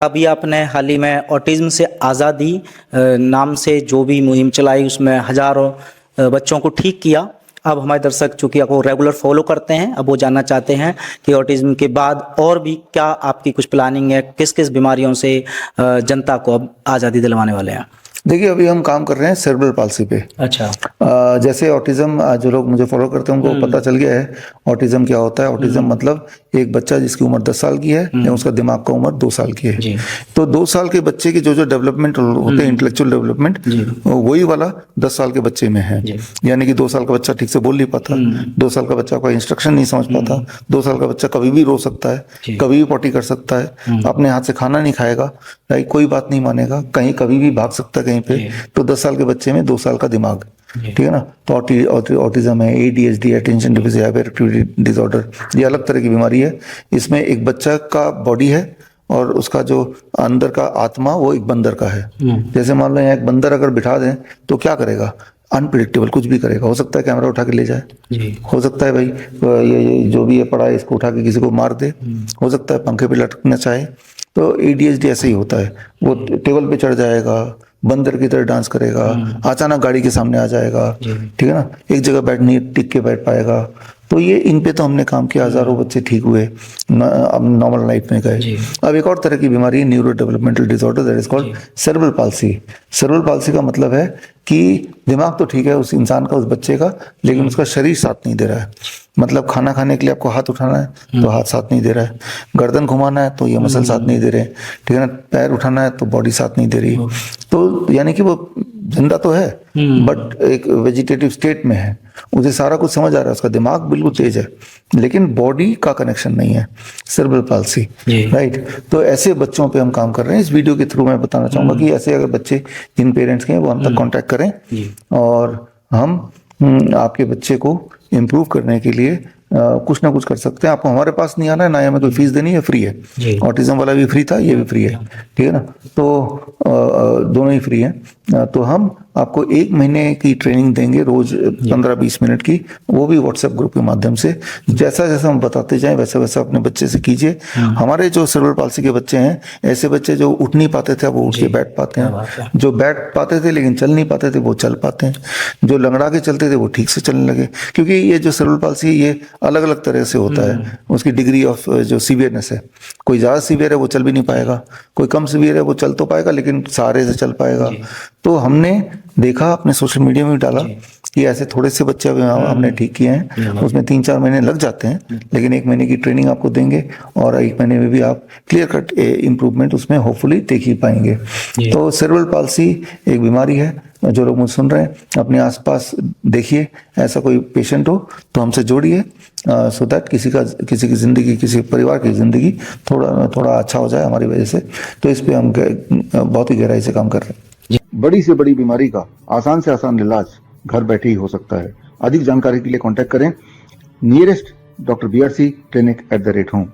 अभी आपने हाल ही में ऑटिज्म से आज़ादी नाम से जो भी मुहिम चलाई उसमें हजारों बच्चों को ठीक किया। अब हमारे दर्शक चूंकि आपको रेगुलर फॉलो करते हैं, अब वो जानना चाहते हैं कि ऑटिज्म के बाद और भी क्या आपकी कुछ प्लानिंग है, किस किस बीमारियों से जनता को अब आज़ादी दिलवाने वाले हैं। देखिए, अभी हम काम कर रहे हैं सेरेब्रल पाल्सी पे। अच्छा। जैसे ऑटिज्म, जो लोग मुझे फॉलो करते हैं उनको पता चल गया है ऑटिज्म क्या होता है। ऑटिज्म मतलब एक बच्चा जिसकी उम्र 10 साल की है या उसका दिमाग का उम्र 2 साल की है। तो 2 साल के बच्चे की जो जो डेवलपमेंट होते हैं, इंटेलेक्चुअल डेवलपमेंट, वही वाला 10 साल के बच्चे में है। यानी कि 2 साल का बच्चा ठीक से बोल नहीं पाता, 2 साल का बच्चा कोई इंस्ट्रक्शन नहीं समझ पाता, 2 साल का बच्चा कभी भी रो सकता है, कभी भी पॉटी कर सकता है, अपने हाथ से खाना नहीं खाएगा, कोई बात नहीं मानेगा, कहीं कभी भी भाग सकता है कहीं पे। तो 10 साल के बच्चे में 2 साल का दिमाग, ठीक है ना। तो ऑटिज्म है, ADHD, attention deficit hyper activity disorder, ये अलग तरह की बीमारी है। इसमें एक बच्चा का बॉडी है और उसका जो अंदर का आत्मा वो एक बंदर का है। जैसे मान लो यहाँ एक बंदर अगर बिठा दें तो क्या करेगा, अनप्रिडिक्टेबल कुछ भी करेगा। हो सकता है कैमरा उठा के ले जाए, हो सकता है भाई ये जो भी ये पड़ा है इसको उठा के किसी को मार दे, हो सकता है पंखे पे लटकना चाहे। तो ADHD ऐसे ही होता है, वो टेबल पे चढ़ जाएगा, बंदर की तरह डांस करेगा, अचानक गाड़ी के सामने आ जाएगा, ठीक है ना, एक जगह बैठ नहीं टिक के बैठ पाएगा। तो ये इन पे तो हमने काम किया, हजारों बच्चे ठीक हुए, अब नॉर्मल लाइफ में गए। अब एक और तरह की बीमारी है, neuro developmental disorder, that is called cerebral palsy. Cerebral palsy का मतलब है कि दिमाग तो ठीक है उस इंसान का, उस बच्चे का, लेकिन उसका शरीर साथ नहीं दे रहा है। मतलब खाना खाने के लिए आपको हाथ उठाना है तो हाथ साथ नहीं दे रहा है, गर्दन घुमाना है तो ये मसल साथ नहीं दे रहे, ठीक है ना, पैर उठाना है तो बॉडी साथ नहीं दे रही। तो यानी कि वो जिंदा तो है बट एक वेजिटेटिव स्टेट में है, उसे सारा कुछ समझ आ रहा है, उसका दिमाग बिल्कुल तेज है लेकिन बॉडी का कनेक्शन नहीं है, सेरेब्रल पाल्सी, राइट। तो ऐसे बच्चों पे हम काम कर रहे हैं। इस वीडियो के थ्रू मैं बताना चाहूंगा कि ऐसे अगर बच्चे जिन पेरेंट्स के हैं वो हम तक कांटेक्ट करें और हम आपके बच्चे को इम्प्रूव करने के लिए कुछ ना कुछ कर सकते हैं। आपको हमारे पास नहीं आना है, ना हमें कोई फीस देनी है, फ्री है। ऑटिज्म वाला भी फ्री था, ये भी फ्री है, ठीक है ना। तो दोनों ही फ्री हैं। तो हम आपको 1 महीने की ट्रेनिंग देंगे, रोज 15-20 मिनट की, वो भी व्हाट्सएप ग्रुप के माध्यम से। जैसा जैसा हम बताते जाएं वैसा वैसा अपने बच्चे से कीजिए। हमारे जो सेरेब्रल पाल्सी के बच्चे हैं, ऐसे बच्चे जो उठ नहीं पाते थे वो उठ के बैठ पाते हैं, जो बैठ पाते थे लेकिन चल नहीं पाते थे वो चल पाते हैं, जो लंगड़ा के चलते थे वो ठीक से चलने लगे। क्योंकि ये जो सेरेब्रल पाल्सी है ये अलग अलग तरह से होता है, उसकी डिग्री ऑफ जो सीवियरनेस है। कोई ज़्यादा सीवियर है वो चल भी नहीं पाएगा, कोई कम सीवियर है वो चल तो पाएगा लेकिन सहारे से चल पाएगा। तो हमने देखा, अपने सोशल मीडिया में भी डाला कि ऐसे थोड़े से बच्चे हमने ठीक किए हैं, उसमें 3-4 महीने लग जाते हैं, लेकिन 1 महीने की ट्रेनिंग आपको देंगे और 1 महीने में भी आप क्लियर कट इम्प्रूवमेंट उसमें होपफुली देख ही पाएंगे। तो सेरेब्रल पाल्सी एक बीमारी है, जो लोग मुझे सुन रहे हैं अपने आसपास देखिए, ऐसा कोई पेशेंट हो तो हमसे जोड़िए, सो दैट किसी की जिंदगी, किसी परिवार की जिंदगी थोड़ा अच्छा हो जाए हमारी वजह से। तो इस पे हम बहुत ही गहराई से काम कर रहे हैं। बड़ी से बड़ी बीमारी का आसान से आसान इलाज घर बैठे ही हो सकता है। अधिक जानकारी के लिए कांटेक्ट करें nearest doctor BRC clinic @home।